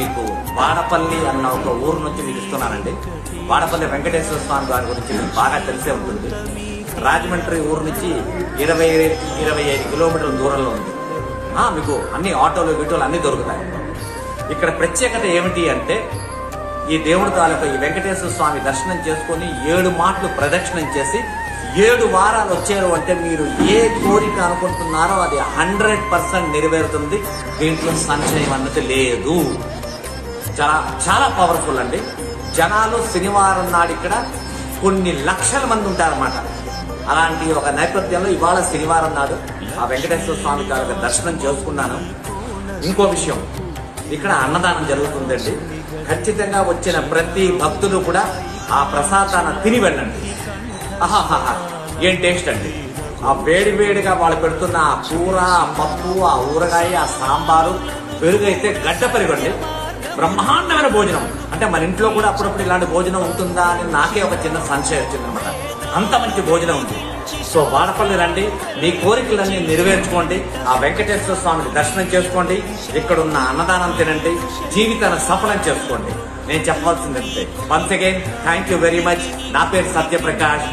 మీకు వాడపల్లి అన్న ఒక ఊరు నుంచి మీకు ఇస్తున్నానండి. వాడపల్లి వెంకటేశ్వర స్వామి గారి గురించి మీకు బాగా తెలిసే ఉంటుంది. రాజమండ్రి ఊరు నుంచి 20-25 కిలోమీటర్ల దూరంలో ఉంది. మీకు అన్ని ఆటోలు గిటోలు అన్ని దొరుకుతాయి. ఇక్కడ ప్రత్యేకత ఏమిటి అంటే ఈ దేవుడి తాలూకా ఈ వెంకటేశ్వర స్వామి దర్శనం చేసుకుని 7 మాటలు ప్రదక్షిణం చేసి 7 వారాలు వచ్చారు అంటే మీరు ఏ కోరిక అనుకుంటున్నారో అది 100% నెరవేరుతుంది. దీంట్లో సంశయం అన్నది లేదు. చాలా పవర్ఫుల్ అండి. జనాలు శనివారం నాడు ఇక్కడ కొన్ని లక్షల మంది ఉంటారన్నమాట. అలాంటి ఒక నేపథ్యంలో ఇవాళ శనివారం నాడు ఆ వెంకటేశ్వర స్వామి గారి దర్శనం చేసుకున్నాను. ఇంకో విషయం, ఇక్కడ అన్నదానం జరుగుతుందండి. ఖచ్చితంగా వచ్చిన ప్రతి భక్తులు కూడా ఆ ప్రసాదాన్ని తిని వెళ్ళండి. ఆహాహా, ఏం టేస్ట్ అండి! ఆ వేడిగా వాళ్ళు పెడుతున్న ఆ కూర, ఆ పప్పు, ఆ ఊరగాయ, ఆ సాంబారు, పెరుగు అయితే గడ్డ పెరుగండి. బ్రహ్మాండమైన భోజనం. అంటే మన ఇంట్లో కూడా అప్పుడప్పుడు ఇలాంటి భోజనం ఉంటుందా అని నాకే ఒక చిన్న సంశయం వచ్చిందనమాట. అంత మంచి భోజనం ఉంది. సో వాడపల్లి రండి, మీ కోరికలన్నీ నెరవేర్చుకోండి, ఆ వెంకటేశ్వర స్వామిని దర్శనం చేసుకోండి, ఇక్కడున్న అన్నదానం తినండి, జీవితాన్ని సఫలం చేసుకోండి. నేను చెప్పాల్సిందంటే once again thank you very much. నా పేరు సత్యప్రకాష్.